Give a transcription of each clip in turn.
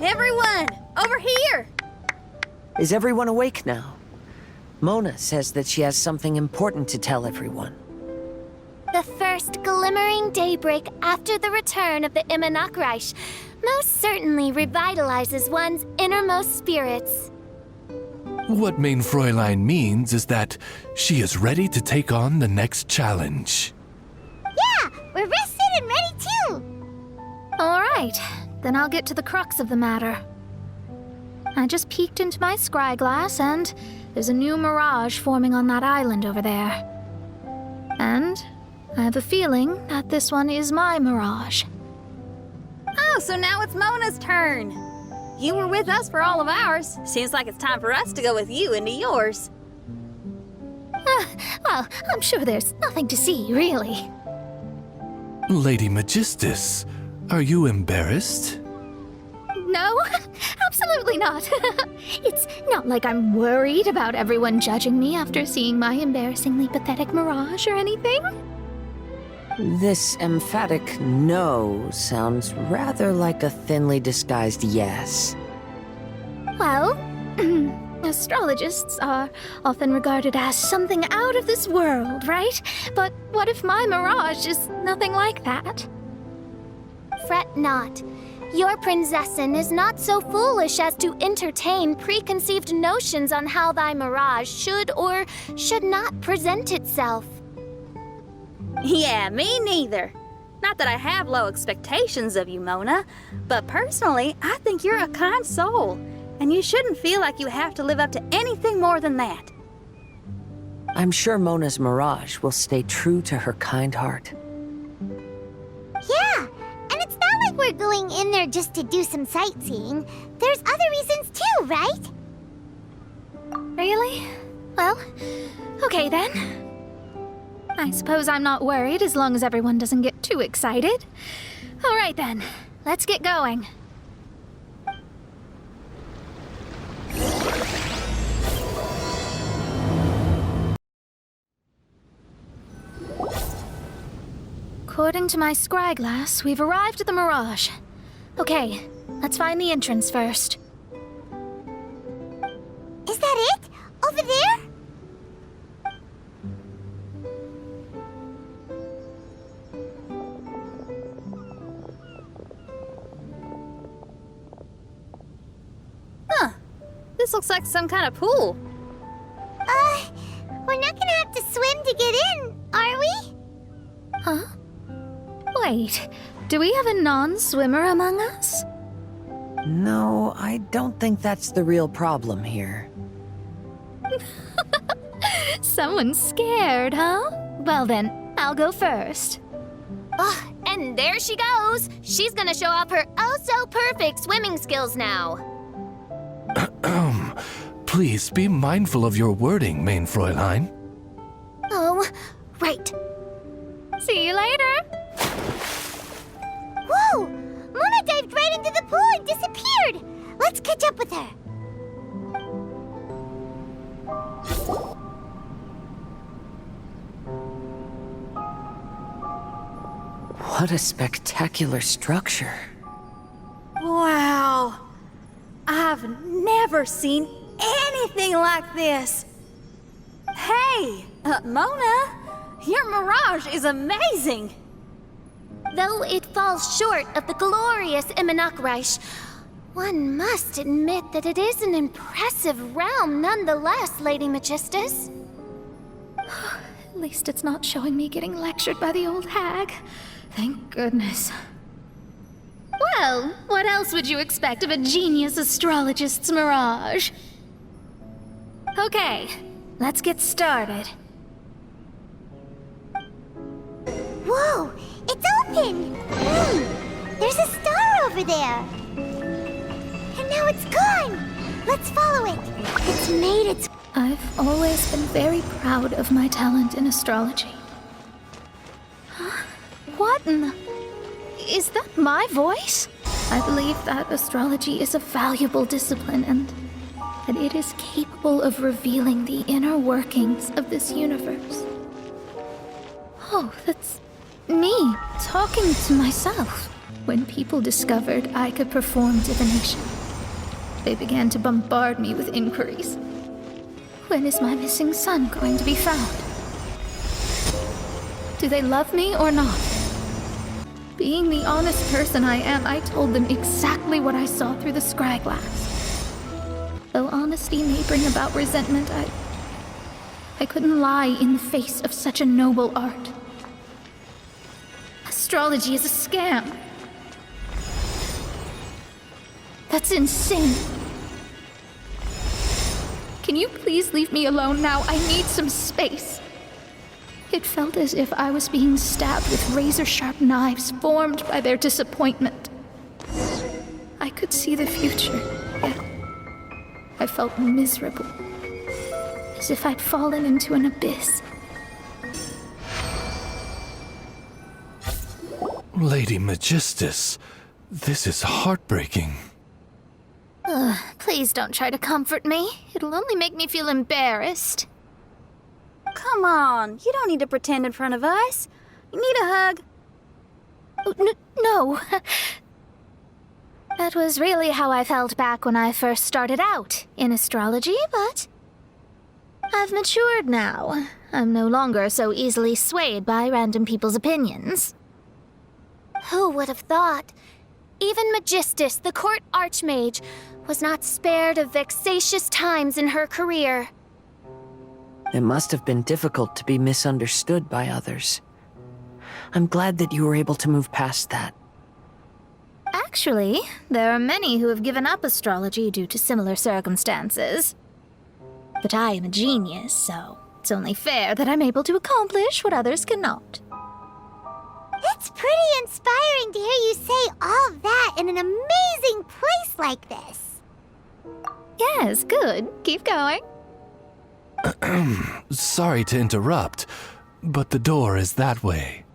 Everyone, over here! Is everyone awake now? Mona says that she has something important to tell everyone. The first glimmering daybreak after the return of the Immanakreich most certainly revitalizes one's innermost spirits. What Main Fräulein means is that she is ready to take on the next challenge. Yeah, we're rested and ready too. All right, then I'll get to the crux of the matter. I just peeked into my scryglass and there's a new mirage forming on that island over there. And I have a feeling that this one is my mirage. Oh, so now it's Mona's turn. You were with us for all of ours. Seems like it's time for us to go with you into yours. Well, I'm sure there's nothing to see, really. Lady Magistus, are you embarrassed? No, absolutely not. It's not like I'm worried about everyone judging me after seeing my embarrassingly pathetic mirage or anything. This emphatic no sounds rather like a thinly disguised yes. Well, astrologists are often regarded as something out of this world, right? But what if my mirage is nothing like that? Fret not. Your prinzessin is not so foolish as to entertain preconceived notions on how thy mirage should or should not present itself. Yeah, me neither. Not that I have low expectations of you, Mona, but personally, I think you're a kind soul, and you shouldn't feel like you have to live up to anything more than that. I'm sure Mona's mirage will stay true to her kind heart. Yeah, and it's not like we're going in there just to do some sightseeing. There's other reasons too, right? Really? Well, okay then. I suppose I'm not worried as long as everyone doesn't get too excited. All right then, let's get going. According to my scryglass, we've arrived at the Mirage. Okay, let's find the entrance first. Is that it? Over there? This looks like some kind of pool. We're not gonna have to swim to get in, are we? Huh? Wait, do we have a non-swimmer among us? No, I don't think that's the real problem here. Someone's scared, huh? Well then, I'll go first. Oh, and there she goes. She's gonna show off her oh-so-perfect swimming skills now. Please be mindful of your wording, Main Fräulein. Oh, right. See you later. Whoa! Mona dived right into the pool and disappeared! Let's catch up with her. What a spectacular structure. Wow. I've never seen anything like this. Hey, Mona, your mirage is amazing. Though it falls short of the glorious Immanakreich, one must admit that it is an impressive realm nonetheless, Lady Magistus. At least it's not showing me getting lectured by the old hag. Thank goodness. Well, what else would you expect of a genius astrologist's mirage? Okay, let's get started. Whoa! It's open! There's a star over there! And now it's gone! Let's follow it! It's made its... I've always been very proud of my talent in astrology. Huh? What in the... Is that my voice? I believe that astrology is a valuable discipline and that it is capable of revealing the inner workings of this universe. Oh, that's me talking to myself. When people discovered I could perform divination, they began to bombard me with inquiries. When is my missing son going to be found? Do they love me or not? Being the honest person I am, I told them exactly what I saw through the scry glass. Though honesty may bring about resentment, I couldn't lie in the face of such a noble art. Astrology is a scam. That's insane. Can you please leave me alone now? I need some space. It felt as if I was being stabbed with razor-sharp knives formed by their disappointment. I could see the future, yet I felt miserable, as if I'd fallen into an abyss. Lady Magistus, this is heartbreaking. Please don't try to comfort me. It'll only make me feel embarrassed. Come on, you don't need to pretend in front of us. You need a hug. Oh, no. That was really how I felt back when I first started out in astrology, but I've matured now. I'm no longer so easily swayed by random people's opinions. Who would have thought? Even Magistus, the court archmage, was not spared of vexatious times in her career. It must have been difficult to be misunderstood by others. I'm glad that you were able to move past that. Actually, there are many who have given up astrology due to similar circumstances. But I am a genius, so it's only fair that I'm able to accomplish what others cannot. It's pretty inspiring to hear you say all that in an amazing place like this. Yes, good. Keep going. Sorry to interrupt, but the door is that way.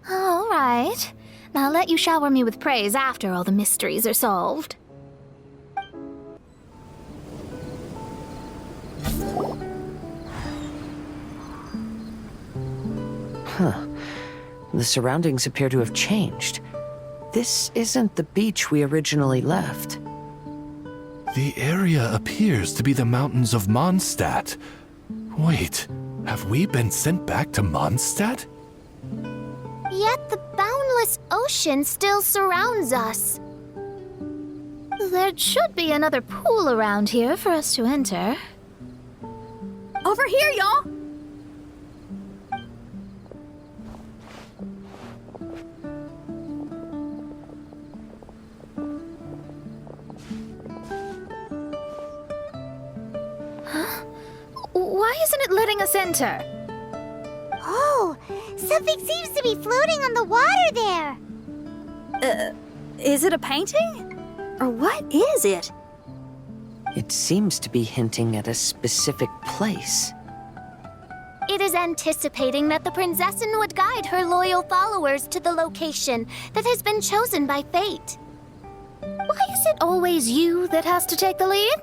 All right. Now I'll let you shower me with praise after all the mysteries are solved. Huh. The surroundings appear to have changed. This isn't the beach we originally left. The area appears to be the mountains of Mondstadt. Wait, have we been sent back to Mondstadt? Yet the boundless ocean still surrounds us. There should be another pool around here for us to enter. Over here, y'all. Why isn't it letting us enter? Oh, something seems to be floating on the water there. Is it a painting? Or what is it? It seems to be hinting at a specific place. It is anticipating that the Princessin would guide her loyal followers to the location that has been chosen by fate. Why is it always you that has to take the lead?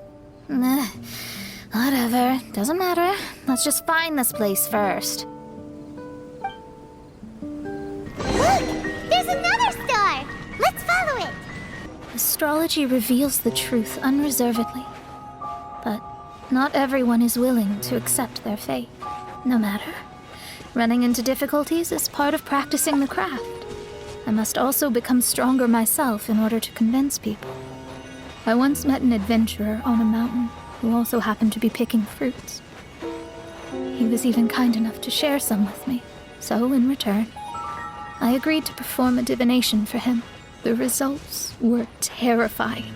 Whatever, doesn't matter. Let's just find this place first. Look, there's another star. Let's follow it. Astrology reveals the truth unreservedly. But not everyone is willing to accept their fate. No matter. Running into difficulties is part of practicing the craft. I must also become stronger myself in order to convince people. I once met an adventurer on a mountain who also happened to be picking fruits. He was even kind enough to share some with me, so in return, I agreed to perform a divination for him. The results were terrifying.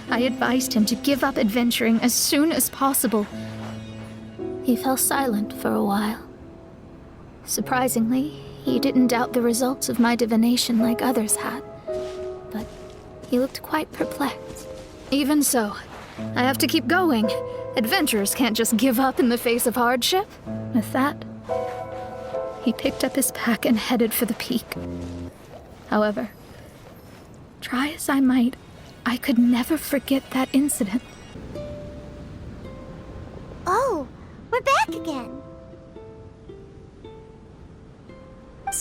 I advised him to give up adventuring as soon as possible. He fell silent for a while. Surprisingly, he didn't doubt the results of my divination like others had, but he looked quite perplexed. Even so, I have to keep going. Adventurers can't just give up in the face of hardship. With that, he picked up his pack and headed for the peak. However, try as I might, I could never forget that incident. Oh, we're back again.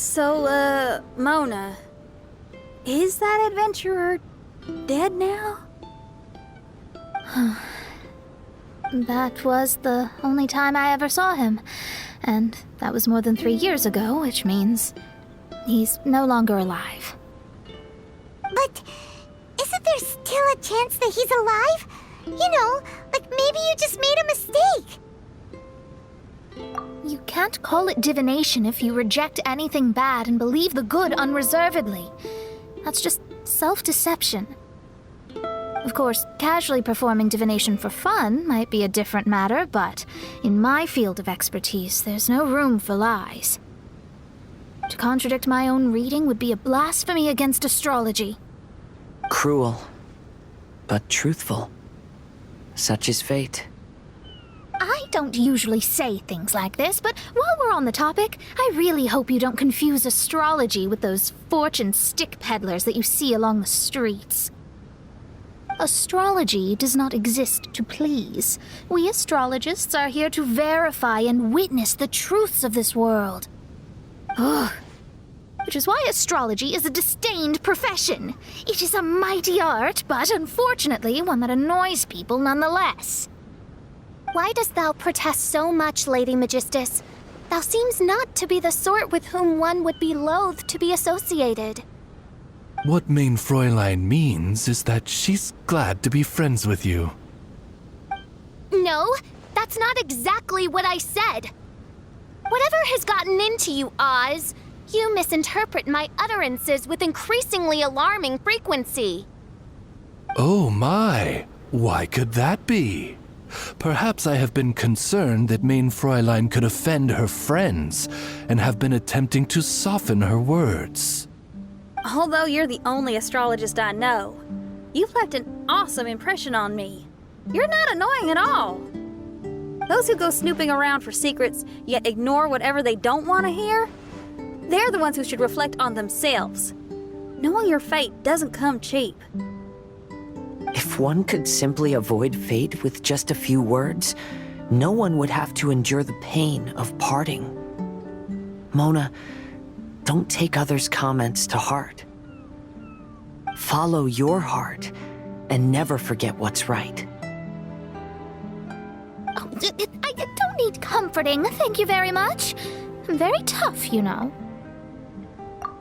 So, Mona, is that adventurer dead now? That was the only time I ever saw him, and that was more than 3 years ago, which means he's no longer alive. But isn't there still a chance that he's alive? You know, like maybe you just made a mistake. You can't call it divination if you reject anything bad and believe the good unreservedly. That's just self-deception. Of course, casually performing divination for fun might be a different matter, but in my field of expertise, there's no room for lies. To contradict my own reading would be a blasphemy against astrology. Cruel, but truthful. Such is fate. I don't usually say things like this, but while we're on the topic, I really hope you don't confuse astrology with those fortune stick peddlers that you see along the streets. Astrology does not exist to please. We astrologists are here to verify and witness the truths of this world. Ugh. Which is why astrology is a disdained profession. It is a mighty art, but unfortunately one that annoys people nonetheless. Why dost thou protest so much, Lady Magistus? Thou seems not to be the sort with whom one would be loath to be associated. What Mein Fräulein means is that she's glad to be friends with you. No, that's not exactly what I said. Whatever has gotten into you, Oz, you misinterpret my utterances with increasingly alarming frequency. Oh my, why could that be? Perhaps I have been concerned that Mein Fräulein could offend her friends and have been attempting to soften her words. Although you're the only astrologist I know, you've left an awesome impression on me. You're not annoying at all. Those who go snooping around for secrets, yet ignore whatever they don't want to hear, they're the ones who should reflect on themselves. Knowing your fate doesn't come cheap. If one could simply avoid fate with just a few words, no one would have to endure the pain of parting. Mona, don't take others' comments to heart. Follow your heart and never forget what's right. Oh, I don't need comforting, thank you very much. I'm very tough, you know.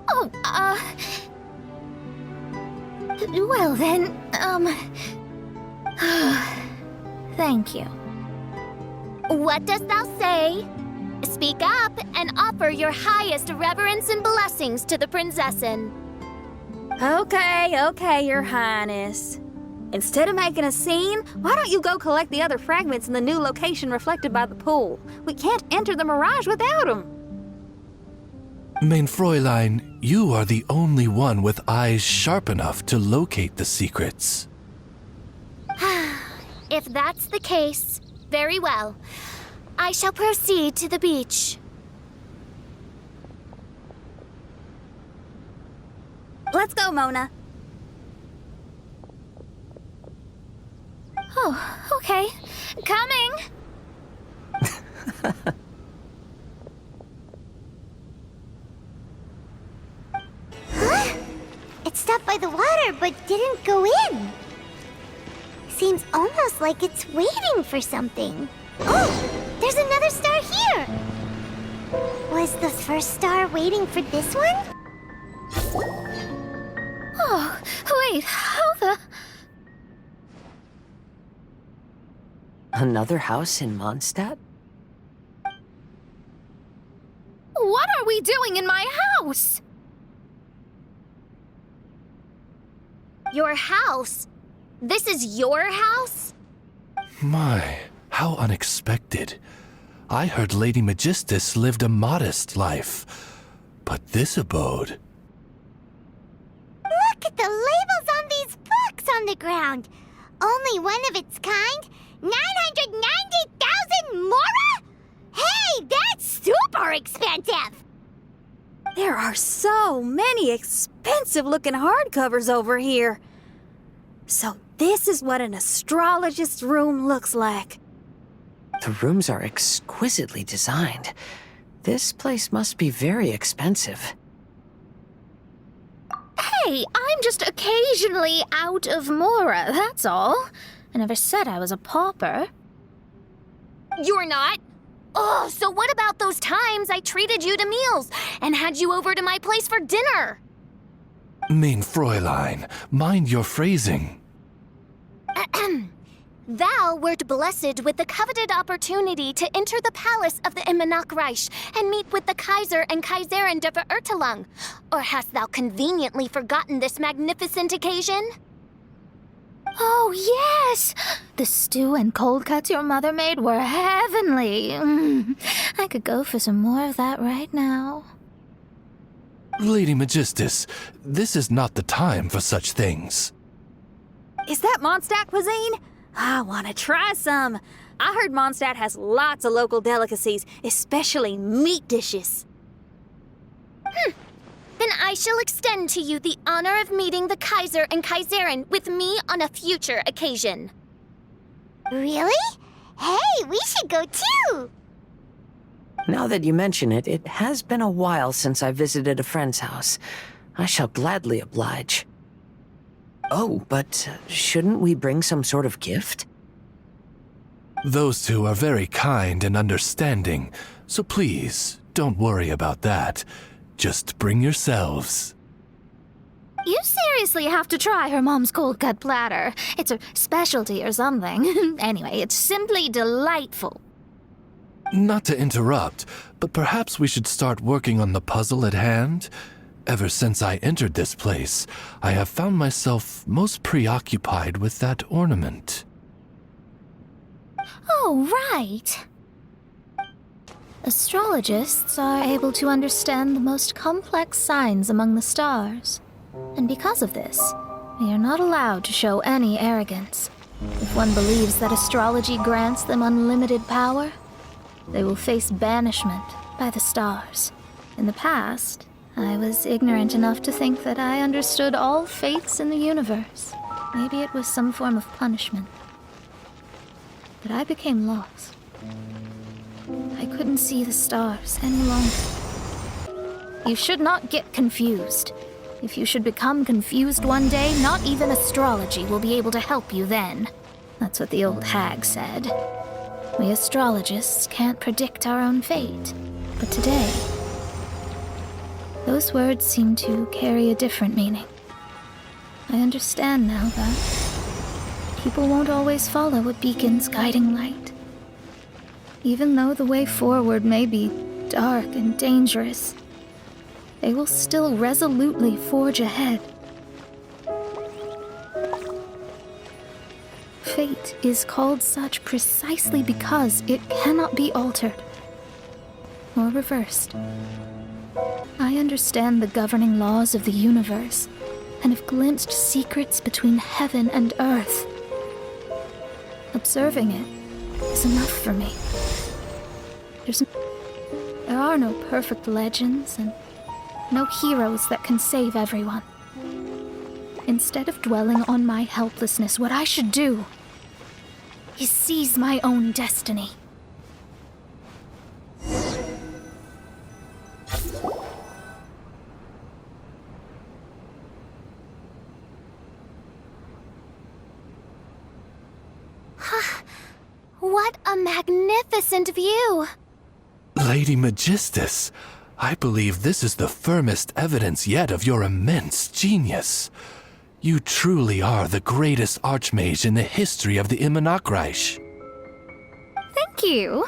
Oh, well then, thank you. What dost thou say? Speak up and offer your highest reverence and blessings to the Prinzessin. Okay, Your Highness. Instead of making a scene, why don't you go collect the other fragments in the new location reflected by the pool? We can't enter the mirage without them. Mein Fräulein, you are the only one with eyes sharp enough to locate the secrets. If that's the case, very well. I shall proceed to the beach. Let's go, Mona. Oh, okay. Coming! Huh? It stopped by the water, but didn't go in. Seems almost like it's waiting for something. Oh, there's another star here. Was the first star waiting for this one? Oh, wait, how the... Another house in Mondstadt? What are we doing in my house? Your house? This is your house? My, how unexpected. I heard Lady Magistus lived a modest life, but this abode... Look at the labels on these books on the ground. Only one of its kind? 990,000 mora? Hey, that's super expensive! There are so many expensive-looking hardcovers over here. So this is what an astrologist's room looks like. The rooms are exquisitely designed. This place must be very expensive. Hey, I'm just occasionally out of Mora, that's all. I never said I was a pauper. You're not? Oh, so what about those times I treated you to meals and had you over to my place for dinner? Mein Fräulein, mind your phrasing. Thou wert blessed with the coveted opportunity to enter the palace of the Immanakreich and meet with the Kaiser and Kaiserin der Verurteilung. Or hast thou conveniently forgotten this magnificent occasion? Oh, yes! The stew and cold cuts your mother made were heavenly. I could go for some more of that right now. Lady Magistus, this is not the time for such things. Is that Mondstadt cuisine? I want to try some. I heard Mondstadt has lots of local delicacies, especially meat dishes. Then I shall extend to you the honor of meeting the Kaiser and Kaiserin with me on a future occasion. Really? Hey, we should go too! Now that you mention it, it has been a while since I visited a friend's house. I shall gladly oblige. Oh, but shouldn't we bring some sort of gift? Those two are very kind and understanding, so please, don't worry about that. Just bring yourselves. You seriously have to try her mom's cold cut platter. It's her specialty or something. Anyway, it's simply delightful. Not to interrupt, but perhaps we should start working on the puzzle at hand? Ever since I entered this place, I have found myself most preoccupied with that ornament. Oh, right. Astrologists are able to understand the most complex signs among the stars. And because of this, they are not allowed to show any arrogance. If one believes that astrology grants them unlimited power, they will face banishment by the stars. In the past, I was ignorant enough to think that I understood all fates in the universe. Maybe it was some form of punishment. But I became lost. I couldn't see the stars any longer. You should not get confused. If you should become confused one day, not even astrology will be able to help you then. That's what the old hag said. We astrologists can't predict our own fate. But today, those words seem to carry a different meaning. I understand now that people won't always follow a beacon's guiding light. Even though the way forward may be dark and dangerous, they will still resolutely forge ahead. Fate is called such precisely because it cannot be altered or reversed. I understand the governing laws of the universe and have glimpsed secrets between heaven and earth. Observing it is enough for me. There are no perfect legends and no heroes that can save everyone. Instead of dwelling on my helplessness, what I should do is seize my own destiny. What a magnificent view! Lady Magistus, I believe this is the firmest evidence yet of your immense genius. You truly are the greatest archmage in the history of the Immanakreich. Thank you.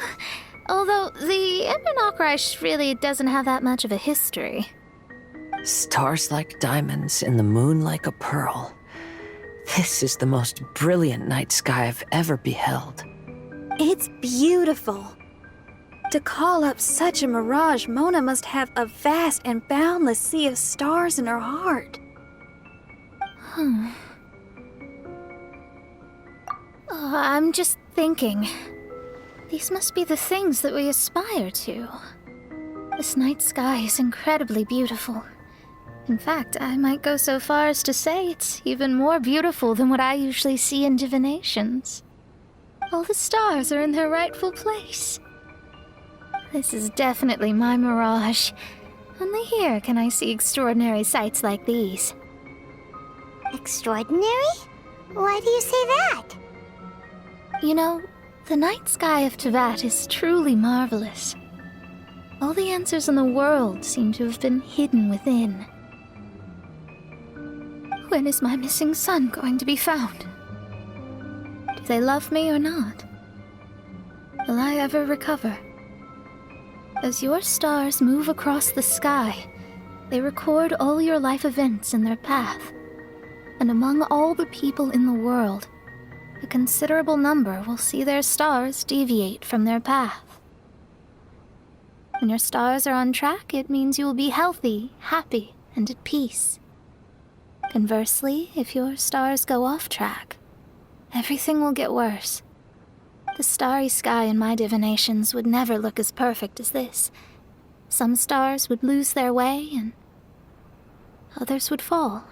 Although the Immanakreich really doesn't have that much of a history. Stars like diamonds and the moon like a pearl. This is the most brilliant night sky I've ever beheld. It's beautiful. To call up such a mirage, Mona must have a vast and boundless sea of stars in her heart. I'm just thinking. These must be the things that we aspire to. This night sky is incredibly beautiful. In fact, I might go so far as to say it's even more beautiful than what I usually see in divinations. All the stars are in their rightful place. This is definitely my mirage. Only here can I see extraordinary sights like these. Extraordinary? Why do you say that? You know, the night sky of Tevat is truly marvelous. All the answers in the world seem to have been hidden within. When is my missing son going to be found? Do they love me or not? Will I ever recover? As your stars move across the sky, they record all your life events in their path. And among all the people in the world, a considerable number will see their stars deviate from their path. When your stars are on track, it means you will be healthy, happy, and at peace. Conversely, if your stars go off track, everything will get worse. The starry sky in my divinations would never look as perfect as this. Some stars would lose their way, and others would fall.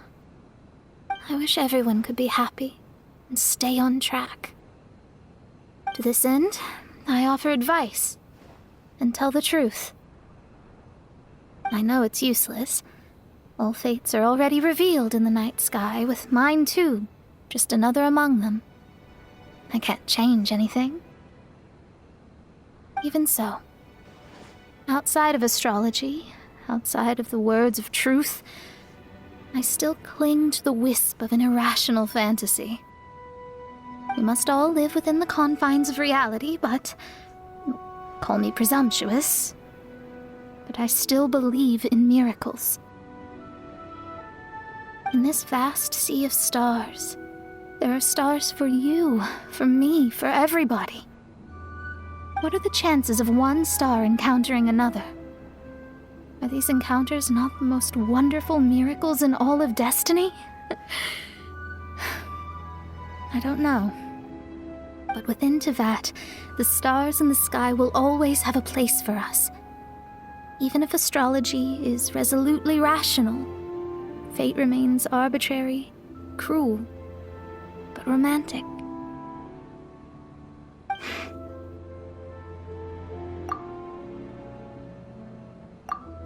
I wish everyone could be happy and stay on track. To this end, I offer advice and tell the truth. I know it's useless. All fates are already revealed in the night sky, with mine too, just another among them. I can't change anything. Even so, outside of astrology, outside of the words of truth, I still cling to the wisp of an irrational fantasy. We must all live within the confines of reality, but call me presumptuous, but I still believe in miracles. In this vast sea of stars, there are stars for you, for me, for everybody. What are the chances of one star encountering another? Are these encounters not the most wonderful miracles in all of destiny? I don't know. But within Tevat, the stars in the sky will always have a place for us. Even if astrology is resolutely rational, fate remains arbitrary, cruel, but romantic.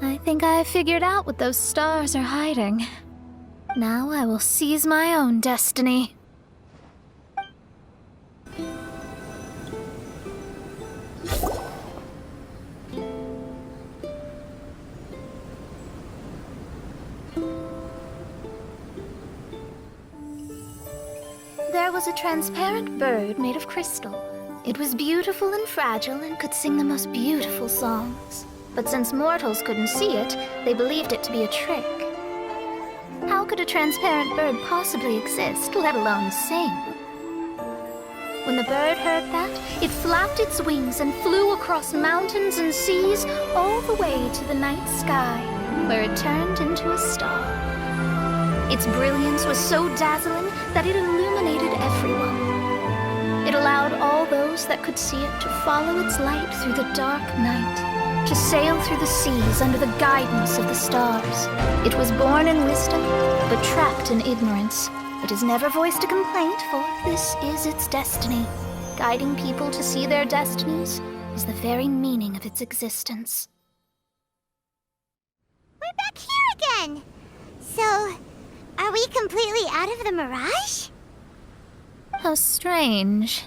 I think I have figured out what those stars are hiding. Now I will seize my own destiny. There was a transparent bird made of crystal. It was beautiful and fragile and could sing the most beautiful songs. But since mortals couldn't see it, they believed it to be a trick. How could a transparent bird possibly exist, let alone sing? When the bird heard that, it flapped its wings and flew across mountains and seas all the way to the night sky, where it turned into a star. Its brilliance was so dazzling that it illuminated everyone. It allowed all those that could see it to follow its light through the dark night, to sail through the seas under the guidance of the stars. It was born in wisdom, but trapped in ignorance. It has never voiced a complaint, for this is its destiny. Guiding people to see their destinies is the very meaning of its existence. We're back here again! So, are we completely out of the mirage? How strange.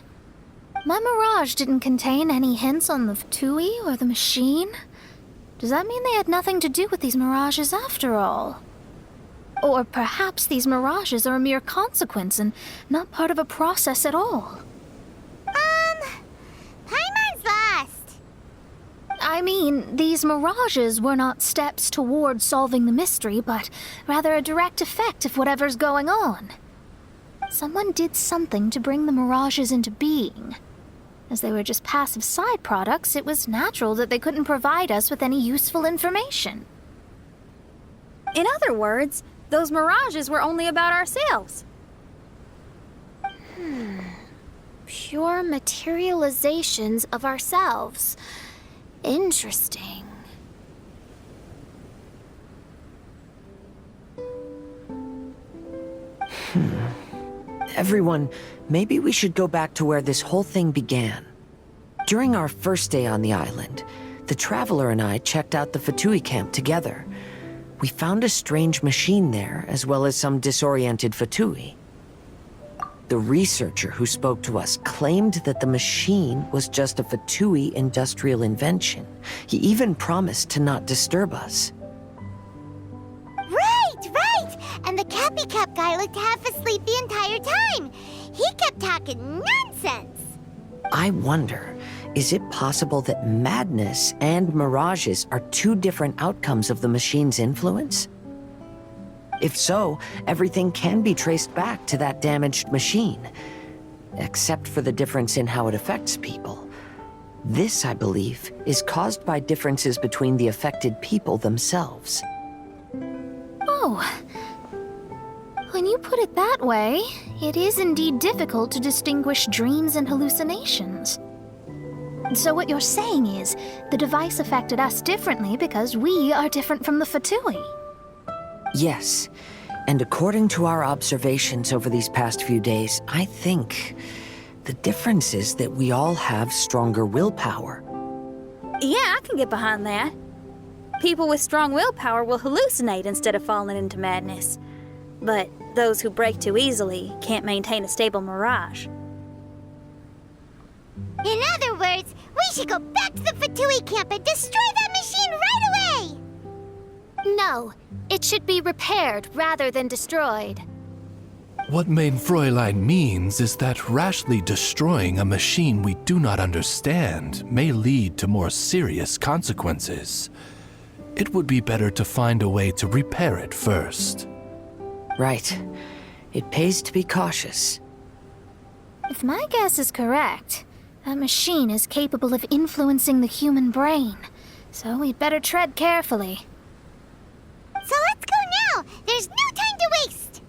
My mirage didn't contain any hints on the Tui or the machine. Does that mean they had nothing to do with these mirages after all? Or perhaps these mirages are a mere consequence and not part of a process at all? Paimon's lost! I mean, these mirages were not steps toward solving the mystery, but rather a direct effect of whatever's going on. Someone did something to bring the mirages into being. As they were just passive side products, it was natural that they couldn't provide us with any useful information. In other words, those mirages were only about ourselves. Pure materializations of ourselves. Interesting. Everyone, maybe we should go back to where this whole thing began. During our first day on the island, The Traveler and I checked out the Fatui camp together. We found a strange machine there, as well as some disoriented Fatui. The researcher who spoke to us claimed that the machine was just a Fatui industrial invention. He even promised to not disturb us. Right! And the Cappy Cap guy looked half asleep the entire time. He kept talking nonsense. I wonder, is it possible that madness and mirages are two different outcomes of the machine's influence? If so, everything can be traced back to that damaged machine, except for the difference in how it affects people. This, I believe, is caused by differences between the affected people themselves. Oh. When you put it that way, it is indeed difficult to distinguish dreams and hallucinations. So what you're saying is, the device affected us differently because we are different from the Fatui. Yes, and according to our observations over these past few days, I think the difference is that we all have stronger willpower. Yeah, I can get behind that. People with strong willpower will hallucinate instead of falling into madness. But those who break too easily can't maintain a stable mirage. In other words, we should go back to the Fatui camp and destroy that machine right away! No, it should be repaired rather than destroyed. What Main Fräulein means is that rashly destroying a machine we do not understand may lead to more serious consequences. It would be better to find a way to repair it first. Right. It pays to be cautious. If my guess is correct, that machine is capable of influencing the human brain, so we'd better tread carefully. So let's go now! There's no time to waste!